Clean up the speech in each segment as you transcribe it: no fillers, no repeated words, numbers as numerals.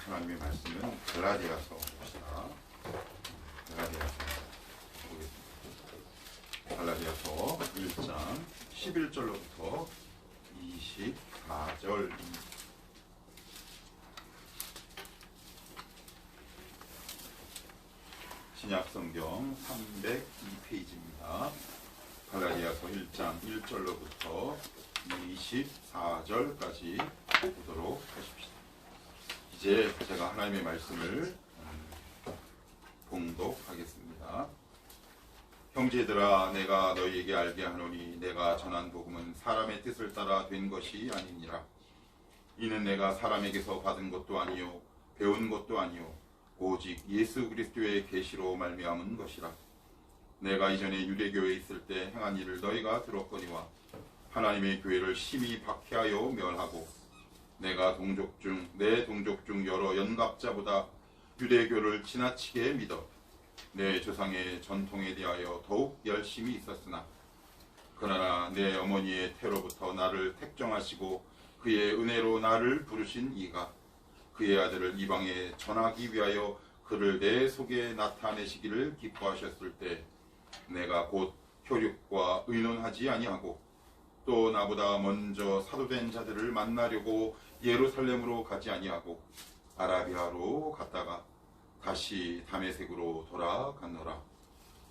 하나님의 말씀은 갈라디아서 봅시다. 갈라디아서 1장 11절로부터 24절. 신약성경 302페이지입니다. 갈라디아서 1장 1절로부터 24절까지 보도록 하십시다. 이제 제가 하나님의 말씀을 봉독하겠습니다. 형제들아, 내가 너희에게 알게 하노니 내가 전한 복음은 사람의 뜻을 따라 된 것이 아니니라. 이는 내가 사람에게서 받은 것도 아니요 배운 것도 아니요 오직 예수 그리스도의 계시로 말미암은 것이라. 내가 이전에 유대교에 있을 때 행한 일을 너희가 들었거니와 하나님의 교회를 심히 박해하여 멸하고 내가 내 동족 중 여러 연갑자보다 유대교를 지나치게 믿어 내 조상의 전통에 대하여 더욱 열심히 있었으나 그러나 내 어머니의 태로부터 나를 택정하시고 그의 은혜로 나를 부르신 이가 그의 아들을 이방에 전하기 위하여 그를 내 속에 나타내시기를 기뻐하셨을 때 내가 곧 혈육과 의논하지 아니하고 또 나보다 먼저 사도된 자들을 만나려고 예루살렘으로 가지 아니하고 아라비아로 갔다가 다시 다메섹으로 돌아갔노라.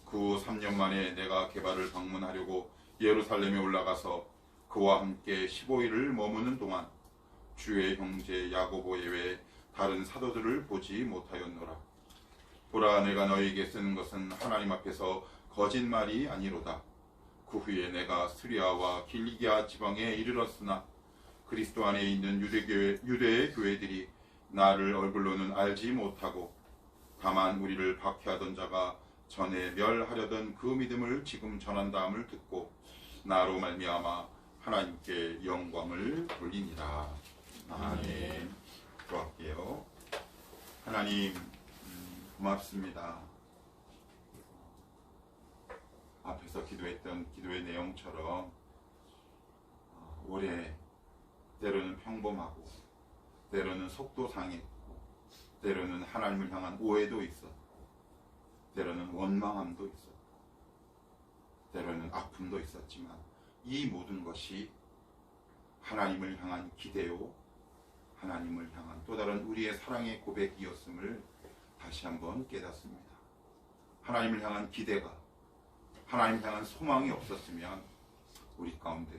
그 3년 만에 내가 게바를 방문하려고 예루살렘에 올라가서 그와 함께 15일을 머무는 동안 주의 형제 야고보 예외 다른 사도들을 보지 못하였노라. 보라, 내가 너희에게 쓰는 것은 하나님 앞에서 거짓말이 아니로다. 그 후에 내가 스리아와 길리기아 지방에 이르렀으나 그리스도 안에 있는 유대의 교회들이 나를 얼굴로는 알지 못하고 다만 우리를 박해하던 자가 전에 멸하려던 그 믿음을 지금 전한다함을 듣고 나로 말미암아 하나님께 영광을 돌리니라. 아멘. 기도할게요. 하나님, 고맙습니다. 앞에서 기도했던 기도의 내용처럼 올해 때로는 평범하고 때로는 속도 상했고 때로는 하나님을 향한 오해도 있었고 때로는 원망함도 있었고 때로는 아픔도 있었지만 이 모든 것이 하나님을 향한 기대요 하나님을 향한 또 다른 우리의 사랑의 고백이었음을 다시 한번 깨닫습니다. 하나님을 향한 기대가 하나님을 향한 소망이 없었으면 우리 가운데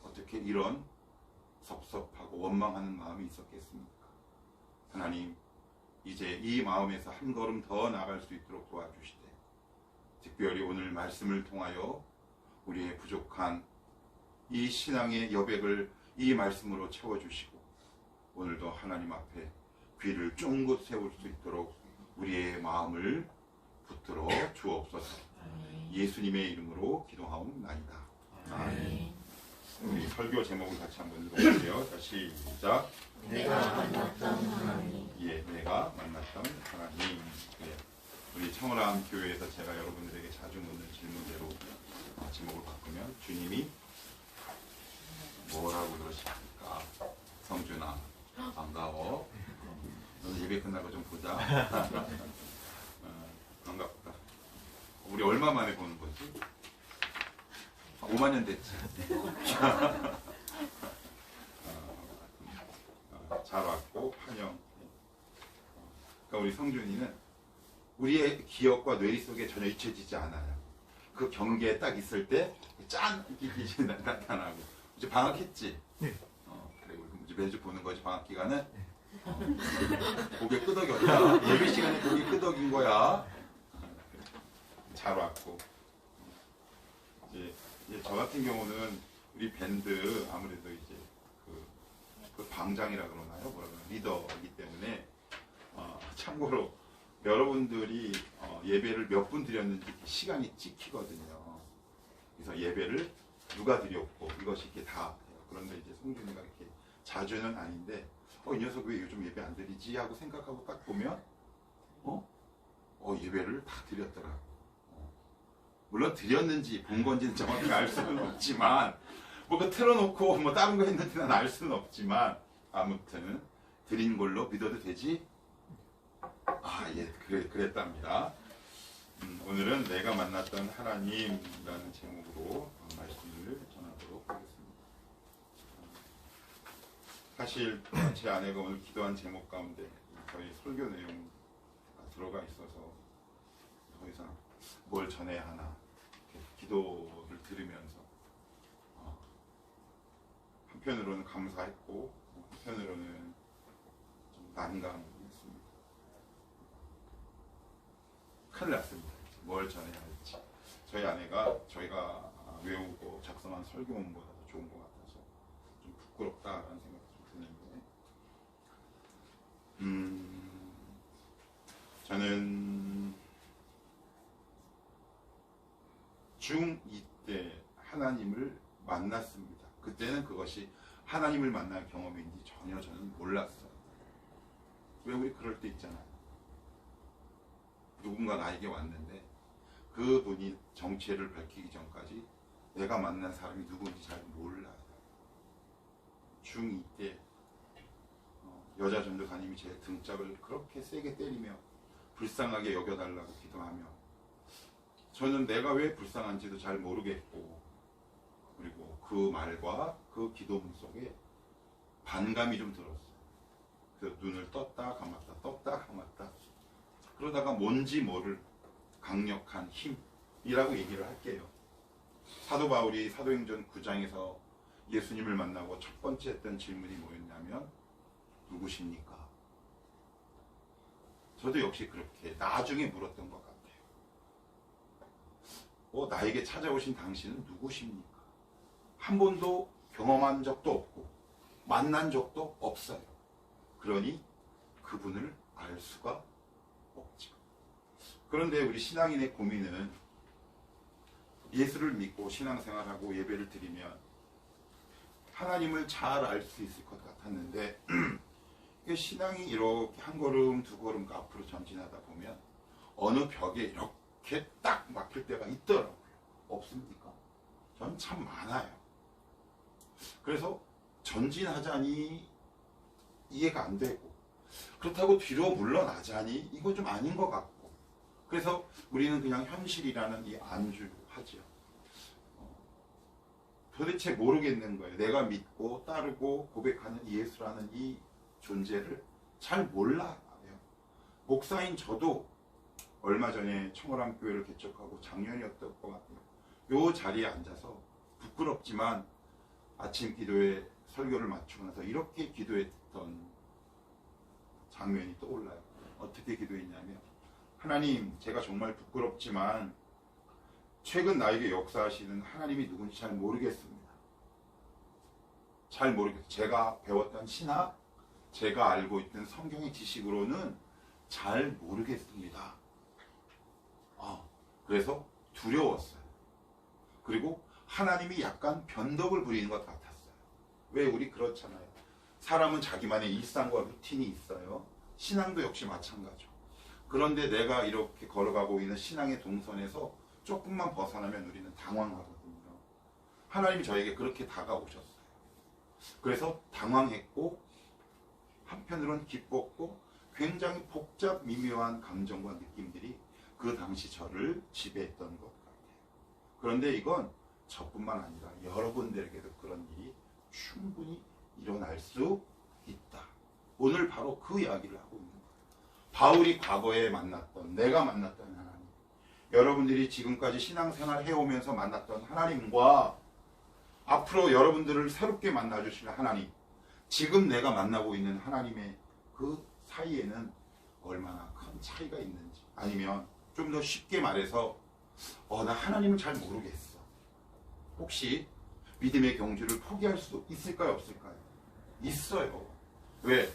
어떻게 이런 섭섭하고 원망하는 마음이 있었겠습니까? 하나님, 이제 이 마음에서 한 걸음 더 나아갈 수 있도록 도와주시되 특별히 오늘 말씀을 통하여 우리의 부족한 이 신앙의 여백을 이 말씀으로 채워주시고 오늘도 하나님 앞에 귀를 쫑긋 세울 수 있도록 우리의 마음을 붙들어 주옵소서. 예수님의 이름으로 기도하옵나이다. 아멘. 우리 설교 제목을 같이 한번 읽어볼게요. 자, 시작. 내가 만났던 하나님. 예, 내가 만났던 하나님. 예, 우리 청월함 교회에서 제가 여러분들에게 자주 묻는 질문대로 제목을 바꾸면 주님이 뭐라고 그러십니까? 성준아, 반가워. 오늘 예배 끝나고 좀 보자. 반갑다. 우리 얼마 만에 보는 거지? 5만 년 됐지. 잘 왔고 환영. 그러니까 우리 성준이는 우리의 기억과 뇌리 속에 전혀 잊혀지지 않아요. 그 경계에 딱 있을 때 짠! 이게 나타나고. 이제 방학했지? 네. 그래, 우리 이제 매주 보는 거지, 방학 기간은? 고개 끄덕였다. 예배 시간에 고개 끄덕인 거야. 잘 왔고. 이제 저 같은 경우는 우리 밴드 아무래도 이제 그 방장이라 그러나요? 뭐라 그러나 리더이기 때문에 참고로 여러분들이 예배를 몇 분 드렸는지 시간이 찍히거든요. 그래서 예배를 누가 드렸고 이것이 이렇게 다 돼요. 그런데 이제 성준이가 이렇게 자주는 아닌데 이 녀석 왜 요즘 예배 안 드리지? 하고 생각하고 딱 보면 예배를 다 드렸더라고. 물론 드렸는지 본 건지는 정확히 알 수는 없지만 뭐가 틀어놓고 뭐 다른 거 했는지 난 알 수는 없지만 아무튼 드린 걸로 믿어도 되지? 아, 예, 그랬답니다. 오늘은 내가 만났던 하나님이라는 제목으로 말씀을 전하도록 하겠습니다. 사실 제 아내가 오늘 기도한 제목 가운데 저희 설교 내용 들어가 있어서 더 이상 뭘 전해야 하나 기도를 들으면서 한편으로는 감사했고 한편으로는 좀 난감했습니다. 큰일 났습니다. 뭘 전해야 할지. 저희 아내가 저희가 외우고 작성한 설교문보다 더 좋은 것 같아서 좀 부끄럽다라는 생각이 좀 드는데 저는 중2 때 하나님을 만났습니다. 그때는 그것이 하나님을 만날 경험인지 전혀 저는 몰랐어요. 왜 우리 그럴 때 있잖아요. 누군가 나에게 왔는데 그분이 정체를 밝히기 전까지 내가 만난 사람이 누구인지 잘 몰라요. 중2 때 여자 전도사님이 제 등짝을 그렇게 세게 때리며 불쌍하게 여겨달라고 기도하며 저는 내가 왜 불쌍한지도 잘 모르겠고 그리고 그 말과 그 기도문 속에 반감이 좀 들었어요. 그래서 눈을 떴다 감았다 떴다 감았다 그러다가 뭔지 모를 강력한 힘이라고 얘기를 할게요. 사도 바울이 사도행전 9장에서 예수님을 만나고 첫 번째 했던 질문이 뭐였냐면 누구십니까? 저도 역시 그렇게 나중에 물었던 것 같아요. 나에게 찾아오신 당신은 누구십니까? 한 번도 경험한 적도 없고 만난 적도 없어요. 그러니 그분을 알 수가 없죠. 그런데 우리 신앙인의 고민은 예수를 믿고 신앙생활하고 예배를 드리면 하나님을 잘 알 수 있을 것 같았는데 신앙이 이렇게 한 걸음 두 걸음 앞으로 전진하다 보면 어느 벽에 이렇게 딱 막힐 때가 있더라고요. 없습니까? 전 참 많아요. 그래서 전진하자니 이해가 안 되고 그렇다고 뒤로 물러나자니 이거 좀 아닌 것 같고 그래서 우리는 그냥 현실이라는 이 안주하죠. 도대체 모르겠는 거예요. 내가 믿고 따르고 고백하는 예수라는 이 존재를 잘 몰라요. 목사인 저도 얼마 전에 청월함교회를 개척하고 작년이었던 것 같아요. 요 자리에 앉아서 부끄럽지만 아침 기도에 설교를 마치고 나서 이렇게 기도했던 장면이 떠올라요. 어떻게 기도했냐면 하나님, 제가 정말 부끄럽지만 최근 나에게 역사하시는 하나님이 누군지 잘 모르겠습니다. 잘 모르겠어요. 제가 배웠던 신학, 제가 알고 있던 성경의 지식으로는 잘 모르겠습니다. 그래서 두려웠어요. 그리고 하나님이 약간 변덕을 부리는 것 같았어요. 왜 우리 그렇잖아요. 사람은 자기만의 일상과 루틴이 있어요. 신앙도 역시 마찬가지죠. 그런데 내가 이렇게 걸어가고 있는 신앙의 동선에서 조금만 벗어나면 우리는 당황하거든요. 하나님이 저에게 그렇게 다가오셨어요. 그래서 당황했고 한편으로는 기뻤고 굉장히 복잡 미묘한 감정과 느낌들이 그 당시 저를 지배했던 것 같아요. 그런데 이건 저뿐만 아니라 여러분들에게도 그런 일이 충분히 일어날 수 있다. 오늘 바로 그 이야기를 하고 있는 거예요. 바울이 과거에 만났던, 내가 만났던 하나님, 여러분들이 지금까지 신앙생활 해오면서 만났던 하나님과 앞으로 여러분들을 새롭게 만나주실 하나님, 지금 내가 만나고 있는 하나님의 그 사이에는 얼마나 큰 차이가 있는지, 아니면 좀 더 쉽게 말해서 나 하나님을 잘 모르겠어. 혹시 믿음의 경주를 포기할 수 있을까요? 없을까요? 있어요. 왜?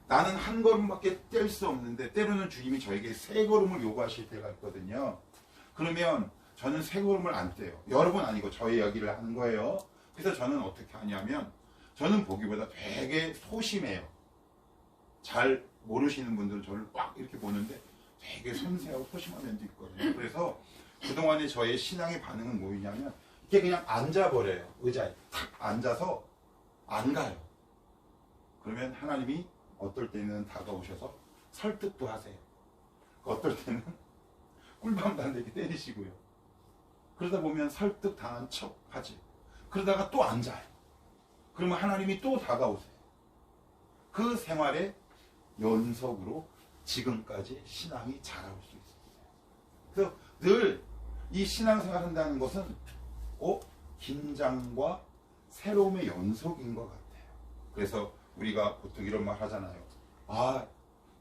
나는 한 걸음밖에 뗄 수 없는데 때로는 주님이 저에게 세 걸음을 요구하실 때가 있거든요. 그러면 저는 세 걸음을 안 떼요. 여러분 아니고 저의 이야기를 하는 거예요. 그래서 저는 어떻게 하냐면 저는 보기보다 되게 소심해요. 잘 모르시는 분들은 저를 꽉 이렇게 보는데 되게 섬세하고 소심한 면도 있거든요. 그래서 그동안에 저의 신앙의 반응은 뭐냐면 이렇게 그냥 앉아버려요. 의자에 탁 앉아서 안 가요. 그러면 하나님이 어떨 때는 다가오셔서 설득도 하세요. 어떨 때는 꿀밤도 안 되게 때리시고요. 그러다 보면 설득 당한 척 하지. 그러다가 또 앉아요. 그러면 하나님이 또 다가오세요. 그 생활의 연속으로 지금까지 신앙이 자라올 수 있었어요. 그래서 늘 이 신앙생활 한다는 것은 긴장과 새로움의 연속인 것 같아요. 그래서 우리가 보통 이런 말 하잖아요.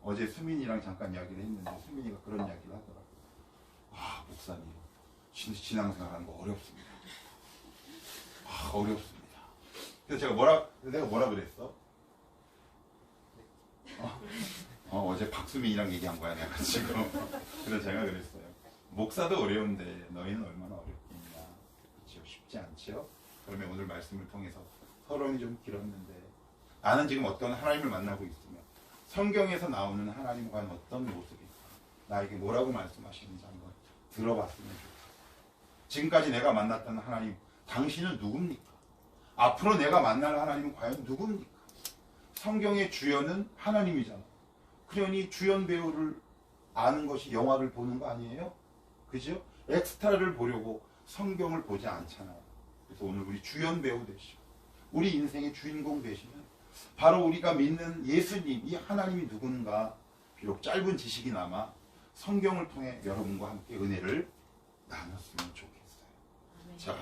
어제 수민이랑 잠깐 이야기를 했는데 수민이가 그런 이야기를 하더라고요. 목사님, 신앙생활 하는 거 어렵습니다. 어렵습니다. 그래서 내가 뭐라 그랬어? 어제 박수민이랑 얘기한 거야, 내가 지금. 그래서 제가 그랬어요. 목사도 어려운데 너희는 얼마나 어렵겠냐. 그렇죠? 쉽지 않죠? 그러면 오늘 말씀을 통해서 서론이 좀 길었는데 나는 지금 어떤 하나님을 만나고 있으며 성경에서 나오는 하나님은 과연 어떤 모습일까? 나에게 뭐라고 말씀하시는지 한번 들어봤으면 좋겠어요. 지금까지 내가 만났던 하나님, 당신은 누굽니까? 앞으로 내가 만날 하나님은 과연 누굽니까? 성경의 주연은 하나님이잖아. 그러니 주연 배우를 아는 것이 영화를 보는 거 아니에요? 그죠? 엑스트라를 보려고 성경을 보지 않잖아요. 그래서 오늘 우리 주연 배우 되시고 우리 인생의 주인공 되시면 바로 우리가 믿는 예수님, 이 하나님이 누군가 비록 짧은 지식이나마 성경을 통해 여러분과 함께 은혜를 나눴으면 좋겠어요. 자,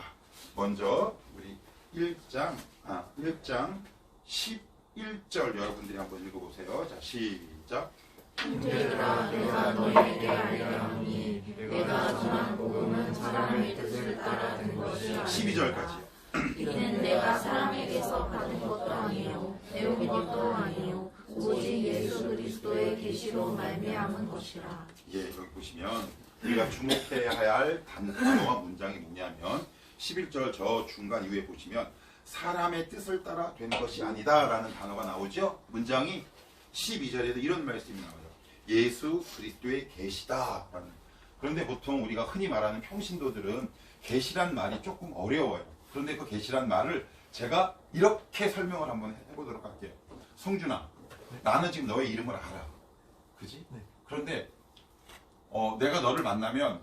먼저 우리 1장 11절 여러분들이 한번 읽어보세요. 자, 시작. 형제들아 내가 너희에게 알려하노니 내가 전한 복음은 사람의 뜻을 따라 든 것이 아니라 12절까지요. 이는 내가 사람에게서 받은 것도 아니요 배운 것도 아니요 오직 예수 그리스도의 계시로 말미암은 것이라. 여기 보시면 우리가 주목해야 할 단어와 문장이 뭐냐면 11절 저 중간 이후에 보시면 사람의 뜻을 따라 된 것이 아니다 라는 단어가 나오죠. 문장이 12절에도 이런 말씀이 나와요. 예수 그리스도의 계시다 라는. 그런데 보통 우리가 흔히 말하는 평신도들은 계시란 말이 조금 어려워요. 그런데 그 계시란 말을 제가 이렇게 설명을 한번 해보도록 할게요. 성준아, 나는 지금 너의 이름을 알아. 그지? 네. 그런데 내가 너를 만나면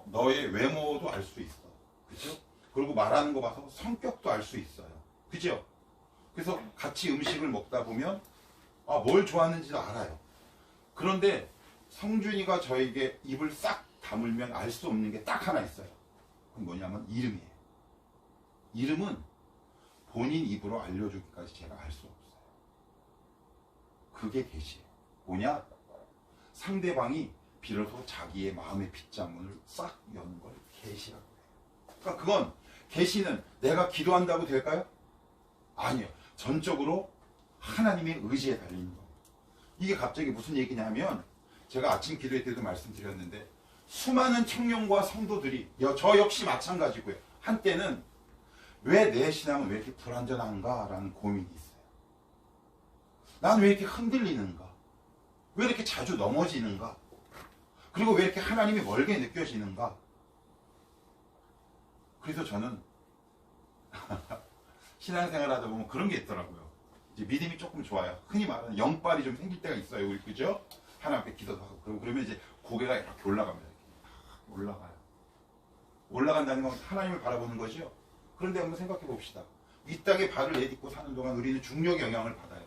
너의 외모도 알 수 있어. 그죠? 그리고 말하는 거 봐서 성격도 알 수 있어요. 그죠? 그래서 같이 음식을 먹다 보면 뭘 좋아하는지도 알아요. 그런데 성준이가 저에게 입을 싹 다물면 알 수 없는 게 딱 하나 있어요. 그건 뭐냐면 이름이에요. 이름은 본인 입으로 알려주기까지 제가 알 수 없어요. 그게 계시예요. 뭐냐? 상대방이 비로소 자기의 마음의 빗장문을 싹 여는 걸 계시라고 해요. 그러니까 그건 계시는 내가 기도한다고 될까요? 아니에요. 전적으로 하나님의 의지에 달린 거예요. 이게 갑자기 무슨 얘기냐면 제가 아침 기도회 때도 말씀드렸는데 수많은 청년과 성도들이 저 역시 마찬가지고요. 한때는 왜 내 신앙은 왜 이렇게 불완전한가 라는 고민이 있어요. 난 왜 이렇게 흔들리는가? 왜 이렇게 자주 넘어지는가? 그리고 왜 이렇게 하나님이 멀게 느껴지는가? 그래서 저는 신앙생활 하다 보면 그런 게 있더라고요. 이제 믿음이 조금 좋아요. 흔히 말하는 영빨이 좀 생길 때가 있어요. 우리 그죠? 하나님 앞에 기도도 하고 그러면 이제 고개가 이렇게 올라갑니다. 이렇게 올라가요. 올라간다는 건 하나님을 바라보는 거죠. 그런데 한번 생각해 봅시다. 이 땅에 발을 내딛고 사는 동안 우리는 중력의 영향을 받아요.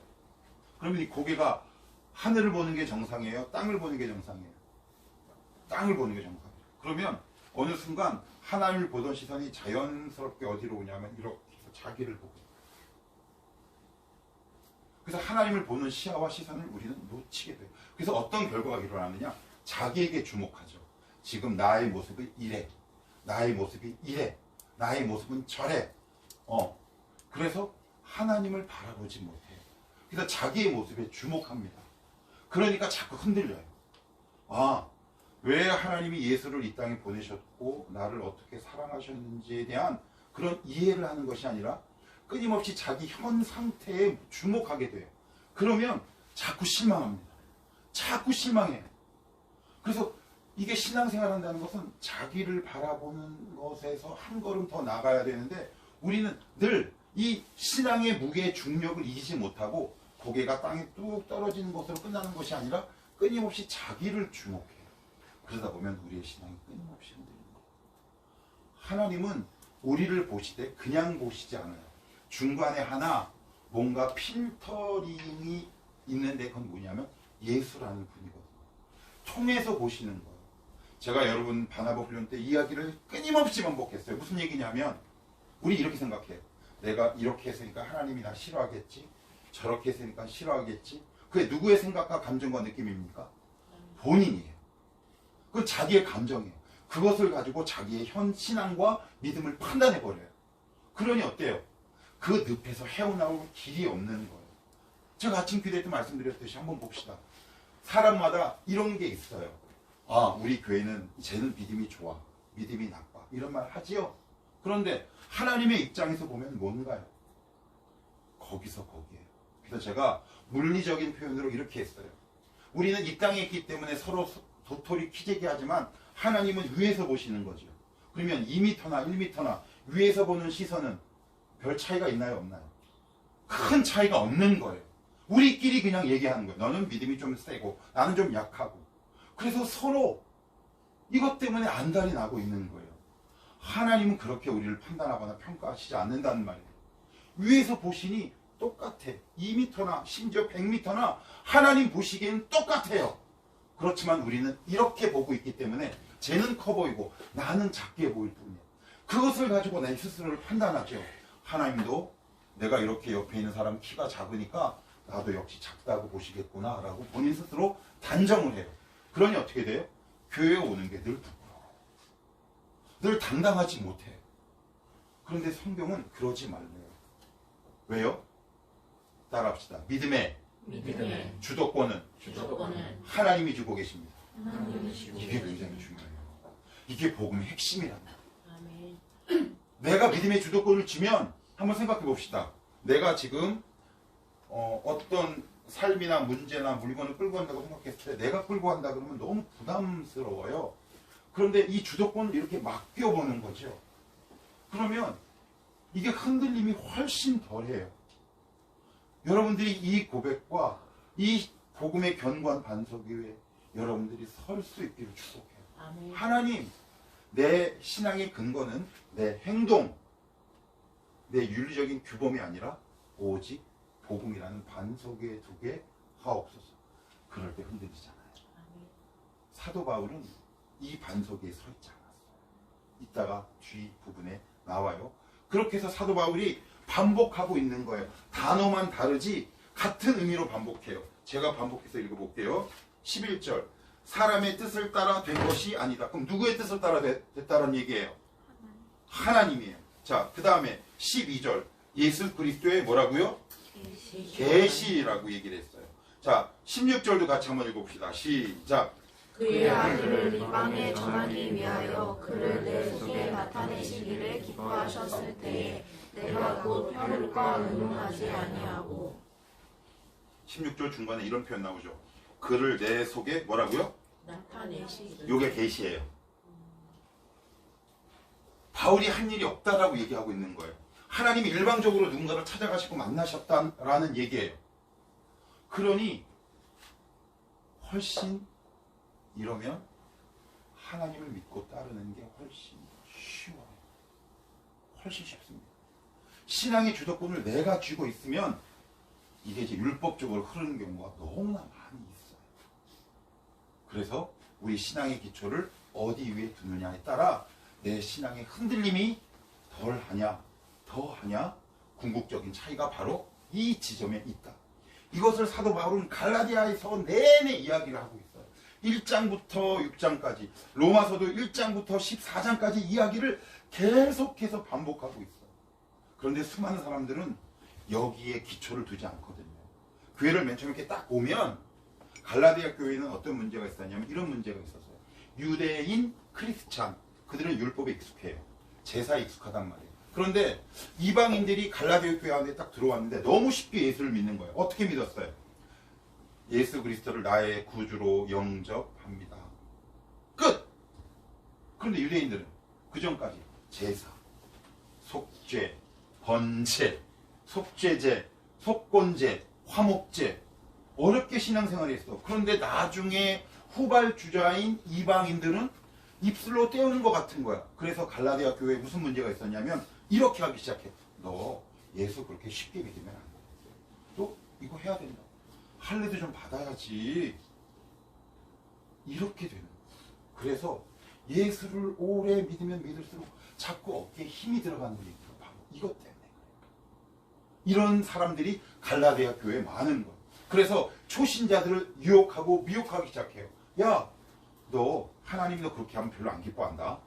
그러면 이 고개가 하늘을 보는 게 정상이에요? 땅을 보는 게 정상이에요? 땅을 보는 게 정상이에요. 그러면 어느 순간 하나님을 보던 시선이 자연스럽게 어디로 오냐면 이렇게 해서 자기를 보고 있어요. 그래서 하나님을 보는 시야와 시선을 우리는 놓치게 돼요. 그래서 어떤 결과가 일어나느냐? 자기에게 주목하죠. 지금 나의 모습이 이래. 나의 모습이 이래. 나의 모습은 저래. 그래서 하나님을 바라보지 못해요. 그래서 자기의 모습에 주목합니다. 그러니까 자꾸 흔들려요. 왜 하나님이 예수를 이 땅에 보내셨고 나를 어떻게 사랑하셨는지에 대한 그런 이해를 하는 것이 아니라 끊임없이 자기 현 상태에 주목하게 돼요. 그러면 자꾸 실망합니다. 자꾸 실망해요. 그래서 이게 신앙생활 한다는 것은 자기를 바라보는 것에서 한 걸음 더 나가야 되는데 우리는 늘 이 신앙의 무게의 중력을 이기지 못하고 고개가 땅에 뚝 떨어지는 것으로 끝나는 것이 아니라 끊임없이 자기를 주목해요. 그러다 보면 우리의 신앙이 끊임없이 흔들립니다. 하나님은 우리를 보시되 그냥 보시지 않아요. 중간에 하나 뭔가 필터링이 있는데 그건 뭐냐면 예수라는 분이거든요. 통해서 보시는 거예요. 제가 여러분 바나바 훈련 때 이야기를 끊임없이 반복했어요. 무슨 얘기냐면 우리 이렇게 생각해요. 내가 이렇게 했으니까 하나님이 나 싫어하겠지. 저렇게 했으니까 싫어하겠지. 그게 누구의 생각과 감정과 느낌입니까? 본인이에요. 그건 자기의 감정이에요. 그것을 가지고 자기의 현 신앙과 믿음을 판단해버려요. 그러니 어때요? 그 늪에서 헤어나올 길이 없는 거예요. 제가 아침 기도회 때 말씀드렸듯이 한번 봅시다. 사람마다 이런 게 있어요. 아, 우리 교회는 쟤는 믿음이 좋아, 믿음이 나빠, 이런 말 하지요. 그런데 하나님의 입장에서 보면 뭔가요? 거기서 거기에요. 그래서 제가 물리적인 표현으로 이렇게 했어요. 우리는 이 땅에 있기 때문에 서로 도토리 키재기 하지만 하나님은 위에서 보시는 거죠. 그러면 2m나 1m나 위에서 보는 시선은 별 차이가 있나요, 없나요? 큰 차이가 없는 거예요. 우리끼리 그냥 얘기하는 거예요. 너는 믿음이 좀 세고 나는 좀 약하고. 그래서 서로 이것 때문에 안달이 나고 있는 거예요. 하나님은 그렇게 우리를 판단하거나 평가하시지 않는다는 말이에요. 위에서 보시니 똑같아. 2m나 심지어 100m나 하나님 보시기에는 똑같아요. 그렇지만 우리는 이렇게 보고 있기 때문에 쟤는 커 보이고 나는 작게 보일 뿐이에요. 그것을 가지고 내 스스로를 판단하죠. 하나님도 내가 이렇게 옆에 있는 사람 키가 작으니까 나도 역시 작다고 보시겠구나 라고 본인 스스로 단정을 해요. 그러니 어떻게 돼요? 교회에 오는 게 늘 부끄러워. 늘 당당하지 못해. 그런데 성경은 그러지 말래요. 왜요? 따라합시다. 믿음의 주도권은 하나님이 주고 계십니다. 이게 굉장히 중요해요. 이게 복음의 핵심이랍니다. 내가 믿음의 주도권을 쥐면 한번 생각해 봅시다. 내가 지금 어떤 삶이나 문제나 물건을 끌고 간다고 생각했을 때 내가 끌고 간다 그러면 너무 부담스러워요. 그런데 이 주도권을 이렇게 맡겨보는 거죠. 그러면 이게 흔들림이 훨씬 덜해요. 여러분들이 이 고백과 이 복음의 견고한 반석 위에 여러분들이 설 수 있기를 축복해요. 아멘. 하나님, 내 신앙의 근거는 내 행동, 내 윤리적인 규범이 아니라 오직 복음이라는 반석 위에 두게 하옵소서. 그럴 때 흔들리잖아요. 아멘. 사도 바울은 이 반석 위에 서 있지 않았어요. 이따가 뒤 부분에 나와요. 그렇게 해서 사도 바울이 반복하고 있는 거예요. 단어만 다르지 같은 의미로 반복해요. 제가 반복해서 읽어볼게요. 11절 사람의 뜻을 따라 된 것이 아니다. 그럼 누구의 뜻을 따라 됐다는 얘기예요? 하나님이에요. 자, 그 다음에 12절 예수 그리스도의 뭐라고요? 계시라고 얘기를 했어요. 자, 16절도 같이 한번 읽어봅시다. 시작. 그의 아들을 이방에 전하기 위하여 그를 내 속에 나타내시기를 기뻐하셨을 때에 내가 곧 혈육과 의논하지 아니하고 16절 중간에 이런 표현 나오죠. 그를 내 속에 뭐라고요? 나타내시기를. 요게 계시예요. 바울이 한 일이 없다라고 얘기하고 있는 거예요. 하나님이 일방적으로 누군가를 찾아가시고 만나셨다라는 얘기예요. 그러니 훨씬 이러면 하나님을 믿고 따르는 게 훨씬 쉬워요. 훨씬 쉽습니다. 신앙의 주도권을 내가 쥐고 있으면 이게 이제 율법적으로 흐르는 경우가 너무나 많이 있어요. 그래서 우리 신앙의 기초를 어디 위에 두느냐에 따라 내 신앙의 흔들림이 덜하냐 더하냐 궁극적인 차이가 바로 이 지점에 있다. 이것을 사도 바울은 갈라디아에서 내내 이야기를 하고 있어요. 1장부터 6장까지 로마서도 1장부터 14장까지 이야기를 계속해서 반복하고 있어요. 그런데 수많은 사람들은 여기에 기초를 두지 않거든요. 교회를 맨 처음에 이렇게 딱 오면 갈라디아 교회는 어떤 문제가 있었냐면 이런 문제가 있었어요. 유대인 크리스찬 그들은 율법에 익숙해요. 제사에 익숙하단 말이에요. 그런데 이방인들이 갈라디아 교회 안에 딱 들어왔는데 너무 쉽게 예수를 믿는 거예요. 어떻게 믿었어요? 예수 그리스도를 나의 구주로 영접합니다. 끝! 그런데 유대인들은 그 전까지 제사, 속죄, 번제, 속죄제, 속건제, 화목제, 어렵게 신앙생활을 했어. 그런데 나중에 후발주자인 이방인들은 입술로 때우는 것 같은 거야. 그래서 갈라디아 교회에 무슨 문제가 있었냐면 이렇게 하기 시작해. 너 예수 그렇게 쉽게 믿으면 안 돼. 너 이거 해야 된다. 할례도 좀 받아야지. 이렇게 되는 거야. 그래서 예수를 오래 믿으면 믿을수록 자꾸 어깨에 힘이 들어가는 게 있고 바로 이것 때문에 이런 사람들이 갈라디아 교회에 많은 거야. 그래서 초신자들을 유혹하고 미혹하기 시작해요. 야, 너 하나님이 너 그렇게 하면 별로 안 기뻐한다.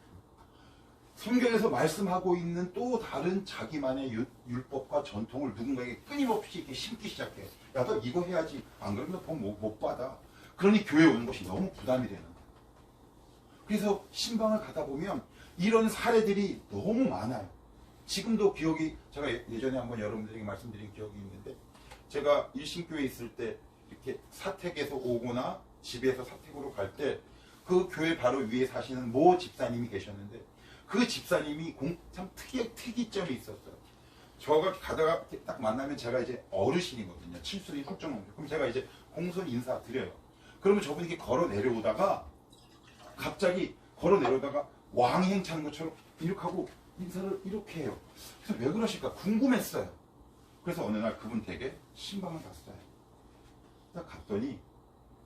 성경에서 말씀하고 있는 또 다른 자기만의 율법과 전통을 누군가에게 끊임없이 이렇게 심기 시작해. 야, 너 이거 해야지. 안 그러면 너 복 못 받아. 그러니 교회 오는 것이 너무 부담이 되는 거야. 그래서 신방을 가다 보면 이런 사례들이 너무 많아요. 지금도 기억이, 제가 예전에 한번 여러분들에게 말씀드린 기억이 있는데, 제가 일신교회에 있을 때 이렇게 사택에서 오거나 집에서 사택으로 갈 때 그 교회 바로 위에 사시는 모 집사님이 계셨는데, 그 집사님이 참 특이점이 있었어요. 저가 가다가 딱 만나면 제가 이제 어르신이거든요. 칠순이 훌쩍 넘게. 그럼 제가 이제 공손 인사 드려요. 그러면 저분이 이렇게 걸어 내려오다가 갑자기 걸어 내려오다가 왕행 차는 것처럼 이렇게 하고 인사를 이렇게 해요. 그래서 왜 그러실까 궁금했어요. 그래서 어느 날 그분 댁에 신방을 갔어요. 딱 갔더니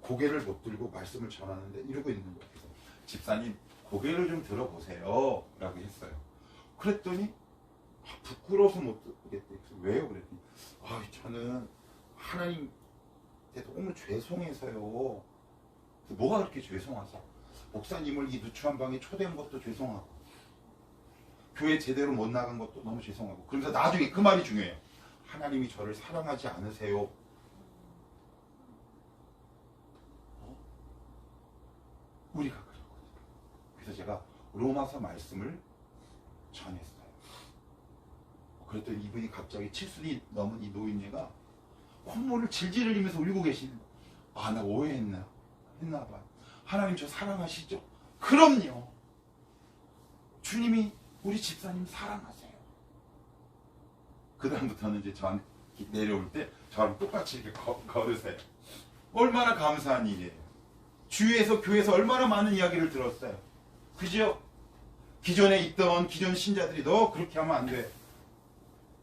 고개를 못 들고 말씀을 전하는데 이러고 있는 거예요. 그래서 집사님 고개를 좀 들어보세요 라고 했어요. 그랬더니 부끄러워서 못 듣겠대. 그래서 왜요? 그랬더니 저는 하나님께 너무 죄송해서요. 뭐가 그렇게 죄송하세요? 목사님을 이 누추한 방에 초대한 것도 죄송하고 교회 제대로 못 나간 것도 너무 죄송하고, 그러면서 나중에 그 말이 중요해요. 하나님이 저를 사랑하지 않으세요. 우리가 그렇거든요. 그래서 제가 로마서 말씀을 전했어요. 그랬더니 이분이 갑자기 7순이 넘은 이 노인네가 콧물을 질질 흘리면서 울고 계시는 거예요. 나 오해했나 봐. 하나님 저 사랑하시죠? 그럼요. 주님이 우리 집사님 사랑하세요. 그 다음부터는 이제 저한테 내려올 때 저랑 똑같이 이렇게 걸으세요. 얼마나 감사한 일이에요. 주위에서 교회에서 얼마나 많은 이야기를 들었어요. 그죠? 기존에 있던 기존 신자들이 너 그렇게 하면 안 돼.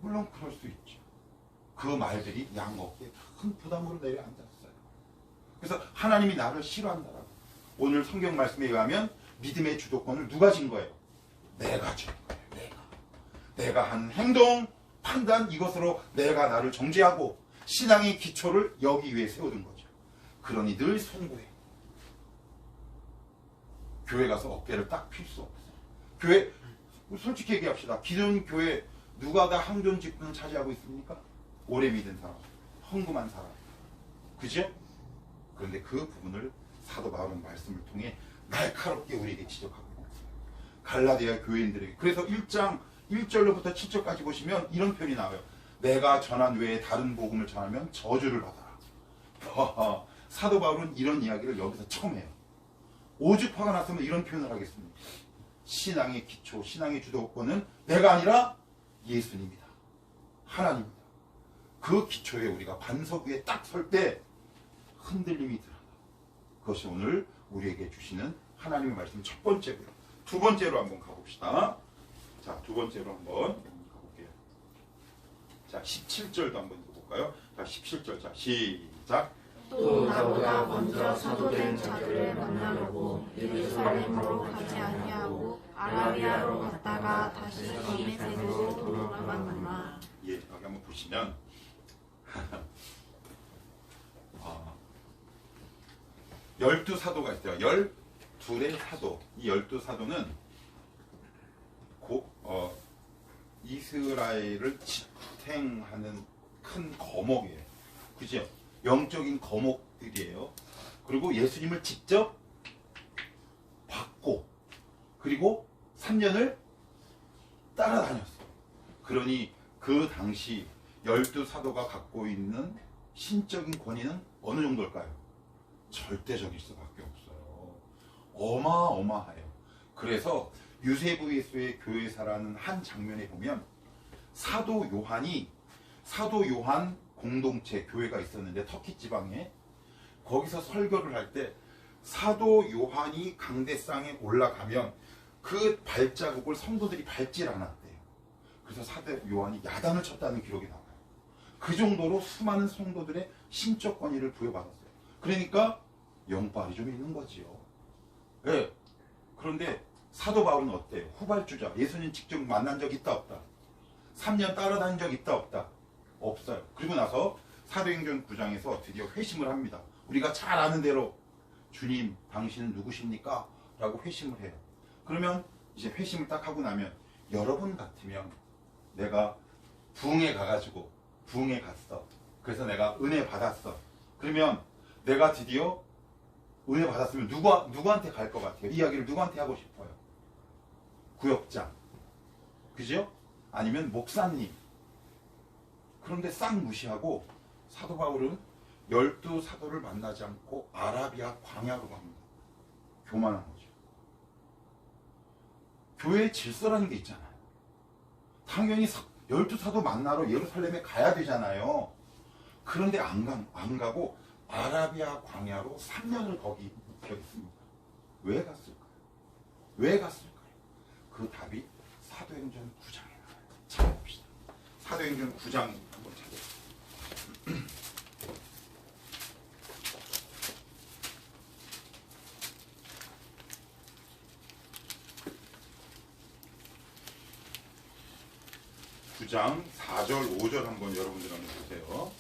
물론 그럴 수 있죠. 그 말들이 양 어깨에 큰 부담으로 내려앉았어요. 그래서 하나님이 나를 싫어한다라고. 오늘 성경 말씀에 의하면 믿음의 주도권을 누가 진 거예요? 내가 진 거예요. 내가 한 행동, 판단, 이것으로 내가 나를 정죄하고 신앙의 기초를 여기 위에 세워둔 거죠. 그러니 늘 송구해. 교회 가서 어깨를 딱 필 수 없어요. 교회, 솔직히 얘기합시다. 기존 교회 누가 다 항존 직분을 차지하고 있습니까? 오래 믿은 사람, 헌금한 사람. 그죠? 그런데 그 부분을 사도 바울은 말씀을 통해 날카롭게 우리에게 지적하고 있어요. 갈라디아 교인들에게. 그래서 1장 1절로부터 7절까지 보시면 이런 표현이 나와요. 내가 전한 외에 다른 복음을 전하면 저주를 받아라. 사도 바울은 이런 이야기를 여기서 처음 해요. 오죽 화가 났으면 이런 표현을 하겠습니다. 신앙의 기초, 신앙의 주도권은 내가 아니라 예수님이다. 하나님이다. 그 기초에 우리가 반석 위에 딱 설 때 흔들림이 드러나. 그것이 오늘 우리에게 주시는 하나님의 말씀 첫 번째고요. 두 번째로 한번 가봅시다. 자, 두 번째로 한번 가볼게요. 자, 17절도 한번 볼까요? 자, 17절. 자, 시작. 또 나보다 먼저 사도된 자들을 만나려고 예루살렘으로 가지 아니하고 아라비아로 갔다가 다시 다메섹으로 돌아갔노라. 예, 여기 한번 보시면 열두 사도가 있어요. 12의 사도. 이 12사도는 이스라엘을 지탱하는 큰 거목이에요. 그죠? 영적인 거목들이에요. 그리고 예수님을 직접 받고 그리고 3년을 따라다녔어요. 그러니 그 당시 12사도가 갖고 있는 신적인 권위는 어느 정도일까요? 절대적일 수밖에 없어요. 어마어마해요. 그래서 유세부 예수의 교회사라는 한 장면에 보면 사도 요한 공동체 교회가 있었는데 터키 지방에 거기서 설교를 할 때 사도 요한이 강대상에 올라가면 그 발자국을 성도들이 밟질 않았대요. 그래서 사도 요한이 야단을 쳤다는 기록이 나와요. 그 정도로 수많은 성도들의 신적 권위를 부여받았어요. 그러니까 영빨이 좀 있는 거지요. 네. 그런데 사도 바울은 어때요? 후발주자. 예수님 직접 만난 적 있다 없다? 3년 따라다닌 적 있다 없다? 없어요. 그리고 나서 사도행전 9장에서 드디어 회심을 합니다. 우리가 잘 아는 대로 주님 당신은 누구십니까? 라고 회심을 해요. 그러면 이제 회심을 딱 하고 나면 여러분 같으면 내가 부흥에 가가지고 부흥에 갔어. 그래서 내가 은혜 받았어. 그러면 내가 드디어 은혜 받았으면 누구한테 갈 것 같아요? 이야기를 누구한테 하고 싶어요? 구역장. 그죠? 아니면 목사님. 그런데 싹 무시하고 사도 바울은 12사도를 만나지 않고 아라비아 광야로 갑니다. 교만한 거죠. 교회의 질서라는 게 있잖아요. 당연히 12사도 만나러 예루살렘에 가야 되잖아요. 그런데 안 가고 아라비아 광야로 3년을 거기 묵혔습니다. 왜 갔을까요? 왜 갔을까요? 그 답이 사도행전 9장에 나와요. 찾아봅시다. 사도행전 9장 한번 찾아봅시다. 9장 4절 5절 한번 여러분들 한번 보세요.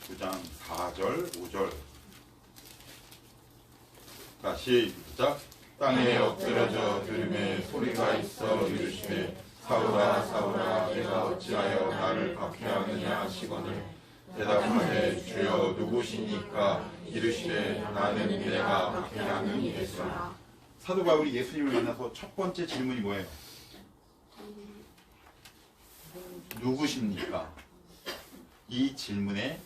9장 4절 5절. 다시 시작. 땅에 엎드려져 들음에 소리가 있어 이르시되 사울아 사울아 내가 어찌하여 나를 박해하느냐 하시거늘 대답하되 주여 누구시니까 이르시되 나는 내가 박해하는 예수라. 사도 바울이 예수님을 만나서 첫 번째 질문이 뭐예요? 누구십니까? 이 질문에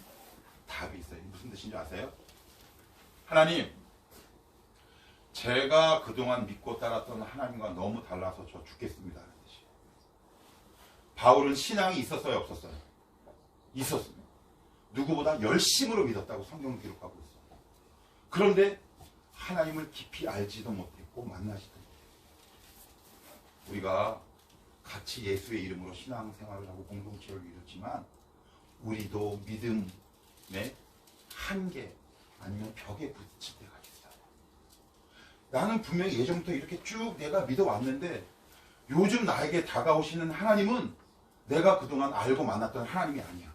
답이 있어요. 무슨 뜻인지 아세요? 하나님, 제가 그동안 믿고 따랐던 하나님과 너무 달라서 저 죽겠습니다. 하는 뜻이에요. 바울은 신앙이 있었어요? 없었어요? 있었습니다. 누구보다 열심으로 믿었다고 성경은 기록하고 있어요. 그런데 하나님을 깊이 알지도 못했고 만나지도 못했고 우리가 같이 예수의 이름으로 신앙생활을 하고 공동체를 이뤘지만 우리도 믿음의 한계 아니면 벽에 부딪힐 때가 있어요. 나는 분명히 예전부터 이렇게 쭉 내가 믿어왔는데 요즘 나에게 다가오시는 하나님은 내가 그동안 알고 만났던 하나님이 아니야.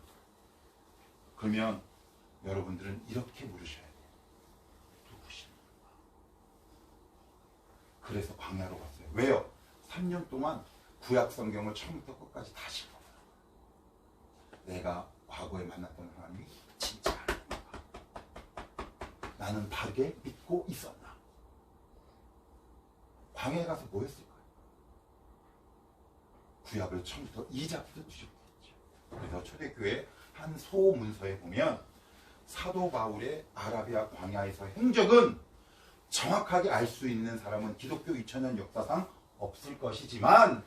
그러면 여러분들은 이렇게 물으셔야 돼요. 누구십니까? 그래서 광야로 갔어요. 왜요? 3년 동안 구약 성경을 처음부터 끝까지 다시 읽어요. 내가 과거에 만났던 하나님이 진짜 하나님인가? 나는 바르게 믿고 있었나? 광야에 가서 뭐 했을까요? 구약을 처음부터 이자부터 뒤적했죠. 그래서 초대교회 한 소문서에 보면 사도 바울의 아라비아 광야에서 행적은 정확하게 알 수 있는 사람은 기독교 2000년 역사상 없을 것이지만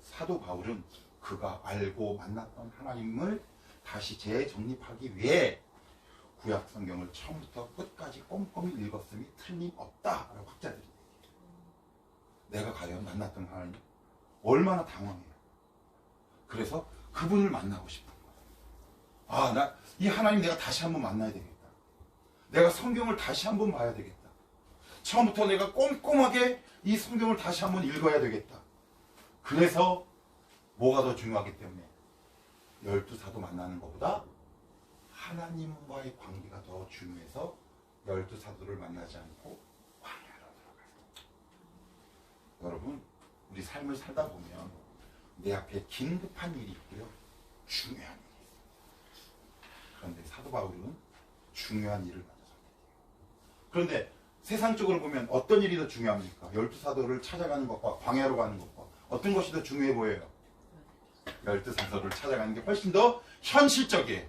사도 바울은 그가 알고 만났던 하나님을 다시 재정립하기 위해 구약 성경을 처음부터 끝까지 꼼꼼히 읽었음이 틀림없다라고 학자들이 얘기해요. 내가 과연 만났던 하나님 얼마나 당황해요. 그래서 그분을 만나고 싶은 거예요. 나 이 하나님 내가 다시 한번 만나야 되겠다. 내가 성경을 다시 한번 봐야 되겠다. 처음부터 내가 꼼꼼하게 이 성경을 다시 한번 읽어야 되겠다. 그래서 뭐가 더 중요하기 때문에 12사도 만나는 것보다 하나님과의 관계가 더 중요해서 12사도를 만나지 않고 광야로 들어가요. 여러분, 우리 삶을 살다 보면 내 앞에 긴급한 일이 있고요. 중요한 일이 있어요. 그런데 사도 바울은 중요한 일을 먼저 선택해요. 그런데 세상적으로 보면 어떤 일이 더 중요합니까? 12사도를 찾아가는 것과 광야로 가는 것과 어떤 것이 더 중요해 보여요? 12사도를 찾아가는 게 훨씬 더 현실적이에요.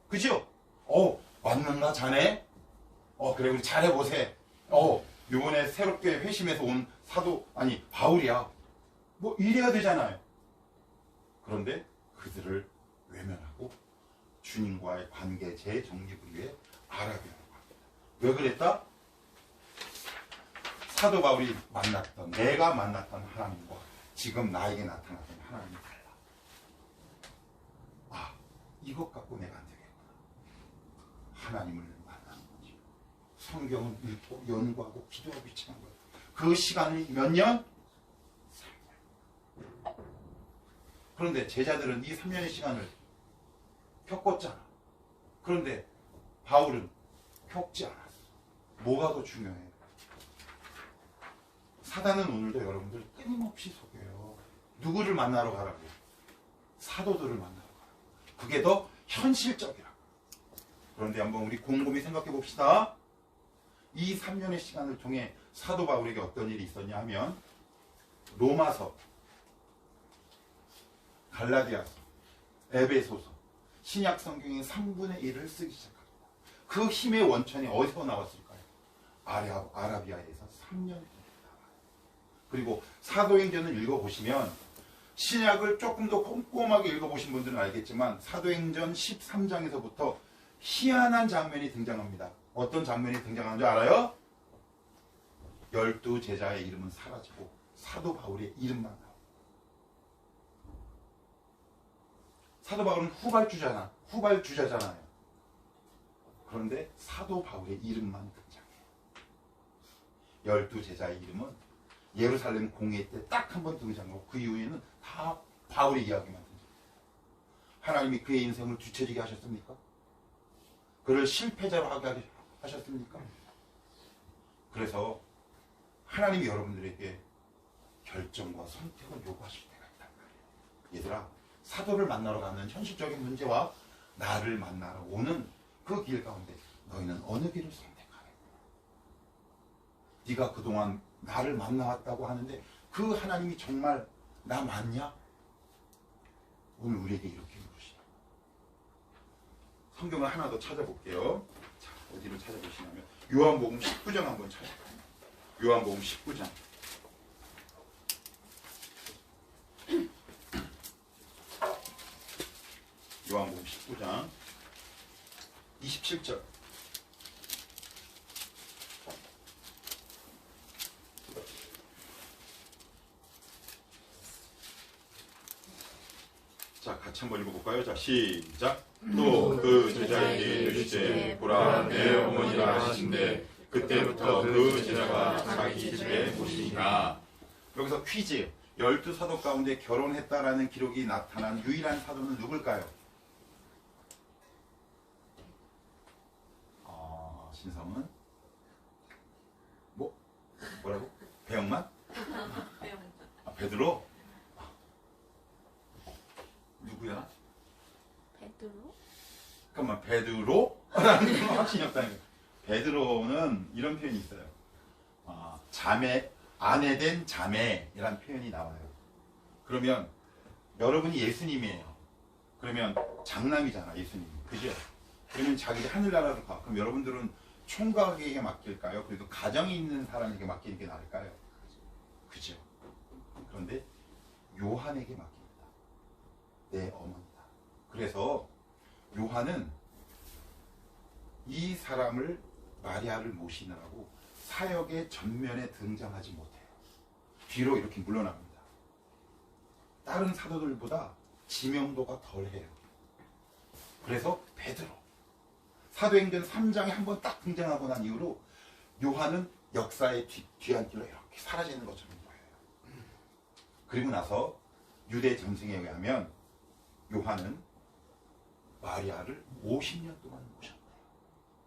그죠? 왔는가 자네? 그래 우리 잘해보세. 요번에 새롭게 회심해서 온 바울이야. 이래야 되잖아요. 그런데 그들을 외면하고 주님과의 관계 재정립을 위해 아라비아로 갑니다. 왜 그랬다? 사도 바울이 만났던, 내가 만났던 하나님과 지금 나에게 나타났던 하나님이 달라. 아, 이것 갖고 내가 안 되겠구나. 하나님을 만나는 거지. 성경을 읽고 연구하고 기도하고 비치는 거예요. 그 시간이 몇 년? 3년. 그런데 제자들은 이 3년의 시간을 겪었잖아. 그런데 바울은 겪지 않았어. 뭐가 더 중요해? 사단은 오늘도 여러분들 끊임없이 속여요. 누구를 만나러 가라고? 사도들을 만나러 가라고. 그게 더 현실적이라고. 그런데 한번 우리 곰곰이 생각해 봅시다. 이 3년의 시간을 통해 사도 바울에게 어떤 일이 있었냐 하면 로마서, 갈라디아서, 에베소서, 신약 성경의 3분의 1을 쓰기 시작합니다. 그 힘의 원천이 어디서 나왔을까요? 아라비아에서 3년 동안 나와요. 그리고 사도행전을 읽어보시면 신약을 조금 더 꼼꼼하게 읽어보신 분들은 알겠지만 사도행전 13장에서부터 희한한 장면이 등장합니다. 어떤 장면이 등장하는 줄 알아요? 12 제자의 이름은 사라지고 사도 바울의 이름만 나와요. 사도 바울은 후발주자잖아요. 그런데 사도 바울의 이름만 등장해요. 12 제자의 이름은 예루살렘 공회 때 딱 한 번 등장하고 그 이후에는 다 바울의 이야기만 등장해요. 하나님이 그의 인생을 뒤처지게 하셨습니까? 그를 실패자로 하게 하셨습니까? 그래서 하나님이 여러분들에게 결정과 선택을 요구하실 때가 있단 말이에요. 얘들아, 사도를 만나러 가는 현실적인 문제와 나를 만나러 오는 그 길 가운데 너희는 어느 길을 선택하겠냐? 네가 그동안 나를 만나왔다고 하는데 그 하나님이 정말 나 맞냐? 오늘 우리에게 이렇게 물으시다. 성경을 하나 더 찾아볼게요. 자, 어디로 찾아보시냐면 요한복음 19장 한번 찾아봐요. 요한복음 19장. 요한복음 19장 27절. 자, 같이 한번 읽어볼까요? 자, 시작. 또 그 제자에게 이르시되 보라 내 어머니라 하신대 그때부터 그 제자가 자기 집에 모시니라. 여기서 퀴즈. 12사도 가운데 결혼했다라는 기록이 나타난 유일한 사도는 누굴까요? 신성은? 뭐라고? 배영만? 베드로? 누구야? 베드로? 잠깐만, 베드로? 라는 건 확신이 없다는 거예요. 베드로는 이런 표현이 있어요. 자매, 아내된 자매이란 표현이 나와요. 그러면 여러분이 예수님이에요. 그러면 장남이잖아, 예수님. 그죠? 그러면 자기 하늘나라로 가. 그럼 여러분들은 총각에게 맡길까요? 그래도 가정이 있는 사람에게 맡기는 게 나을까요? 그죠? 그런데 요한에게 맡깁니다. 내 어머니다. 그래서 요한은 이 사람을 마리아를 모시느라고 사역의 전면에 등장하지 못해요. 뒤로 이렇게 물러납니다. 다른 사도들보다 지명도가 덜해요. 그래서 베드로 사도행전 3장에 한번 딱 등장하고 난 이후로 요한은 역사의 뒤안길로 이렇게 사라지는 것처럼 보여요. 그리고 나서 유대 전승에 의하면 요한은 마리아를 50년 동안 모셨대요.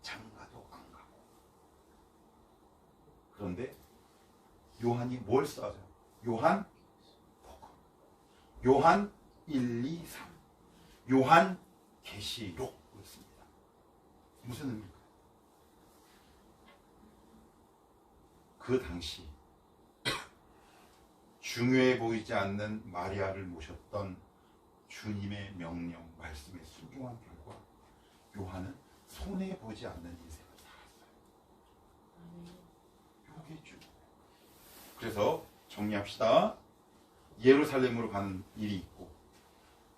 장가도 안 가고. 그런데 요한이 뭘 써죠? 요한 복음, 요한 1, 2, 3, 요한 계시록 씁니다. 무슨 의미일까요? 그 당시 중요해 보이지 않는 마리아를 모셨던 주님의 명령, 말씀에 순종한 결과 요한은 손해보지 않는 인생을 살았어요. 이게 주. 그래서 정리합시다. 예루살렘으로 가는 일이 있고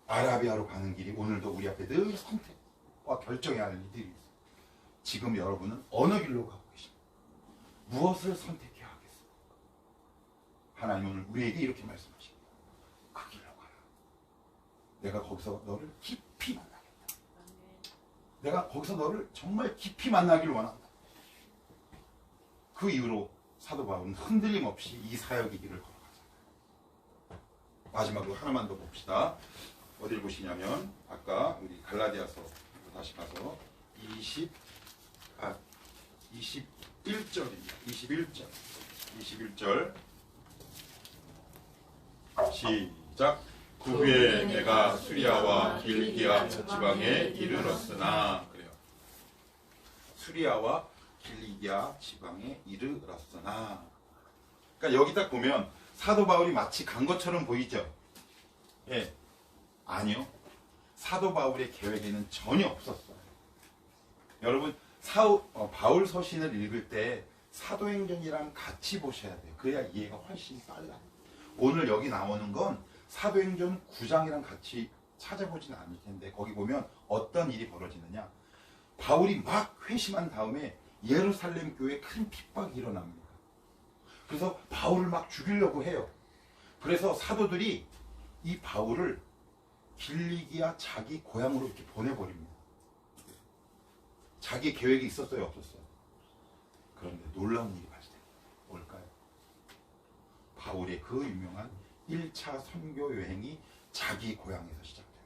아라비아로 가는 길이 오늘도 우리 앞에 늘 선택, 선택과 결정해야 할 일들이 있어요. 지금 여러분은 어느 길로 가고 계십니까? 무엇을 선택해야 하겠습니까? 하나님은 오늘 우리에게 이렇게 말씀하십니다. 그 길로 가라. 내가 거기서 너를 깊이 만나겠다. 내가 거기서 너를 정말 깊이 만나기를 원한다. 그 이후로 사도 바울은 흔들림 없이 이 사역의 길을 걸어가잖아요. 마지막으로 하나만 더 봅시다. 어디를 보시냐면 아까 우리 갈라디아서 다시 가서 21절입니다. 21절 시작. 그 후에 내가 수리아와 길리기아 지방에 이르렀으나 그래요. 수리아와 길리기아 지방에 이르렀으나 그러니까 여기 딱 보면 사도 바울이 마치 간 것처럼 보이죠? 예. 아니요. 사도 바울의 계획에는 전혀 없었어요. 여러분 바울 서신을 읽을 때 사도행전이랑 같이 보셔야 돼요. 그래야 이해가 훨씬 빨라요. 오늘 여기 나오는 건 사도행전 9장이랑 같이 찾아보진 않을 텐데 거기 보면 어떤 일이 벌어지느냐. 바울이 막 회심한 다음에 예루살렘 교회에 큰 핍박이 일어납니다. 그래서 바울을 막 죽이려고 해요. 그래서 사도들이 이 바울을 길리기아 자기 고향으로 이렇게 보내버립니다. 자기 계획이 있었어요, 없었어요? 그런데 놀라운 일이 발생합니다. 뭘까요? 바울의 그 유명한 1차 선교 여행이 자기 고향에서 시작됩니다.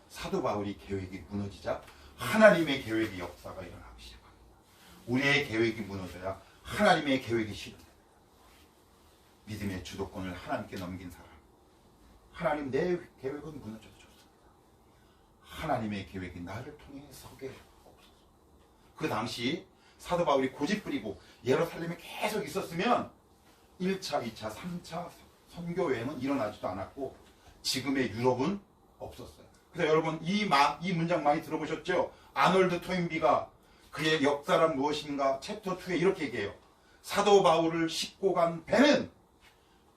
사도 바울이 계획이 무너지자 하나님의 계획의 역사가 일어나기 시작합니다. 우리의 계획이 무너져야 하나님의 계획이 실현됩니다. 믿음의 주도권을 하나님께 넘긴 사람. 하나님 내 계획은 무너져도 좋습니다. 하나님의 계획이 나를 통해 서게 없어서. 그 당시 사도 바울이 고집부리고 예루살렘에 계속 있었으면 1차, 2차, 3차 선교 여행은 일어나지도 않았고 지금의 유럽은 없었어요. 그래서 여러분 이 문장 많이 들어보셨죠? 아놀드 토인비가 그의 역사란 무엇인가 챕터 2에 이렇게 얘기해요. 사도 바울을 싣고 간 배는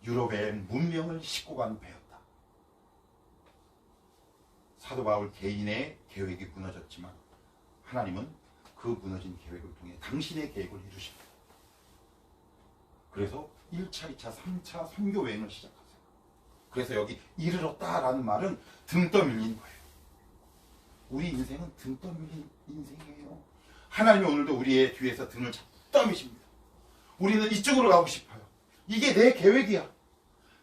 유럽의 문명을 싣고 간 배였다. 사도 바울 개인의 계획이 무너졌지만 하나님은 그 무너진 계획을 통해 당신의 계획을 이루십니다. 그래서 1차, 2차, 3차 선교 여행을 시작하세요. 그래서 여기 이르렀다라는 말은 등 떠밀린 거예요. 우리 인생은 등 떠밀린 인생이에요. 하나님이 오늘도 우리의 뒤에서 등을 떠미십니다. 우리는 이쪽으로 가고 싶어요. 이게 내 계획이야.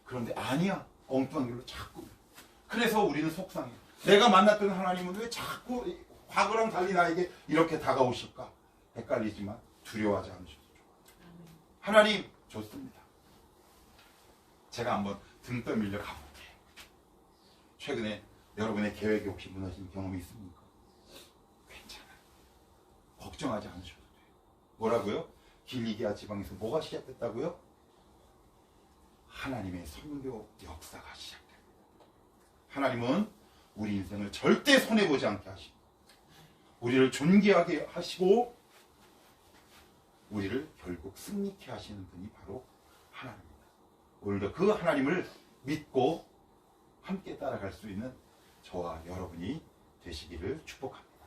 그런데 아니야. 엉뚱한 길로 자꾸. 그래서 우리는 속상해요. 내가 만났던 하나님은 왜 자꾸 과거랑 달리 나에게 이렇게 다가오실까? 헷갈리지만 두려워하지 않으셔도 좋아요. 하나님 좋습니다. 제가 한번 등 떠밀려 가볼게요. 최근에 여러분의 계획이 혹시 무너진 경험이 있습니까? 괜찮아요. 걱정하지 않으셔도 돼요. 뭐라고요? 길리기아 지방에서 뭐가 시작됐다고요? 하나님의 선교 역사가 시작됩니다. 하나님은 우리 인생을 절대 손해보지 않게 하시고 우리를 존귀하게 하시고 우리를 결국 승리케 하시는 분이 바로 하나님입니다. 오늘도 그 하나님을 믿고 함께 따라갈 수 있는 저와 여러분이 되시기를 축복합니다.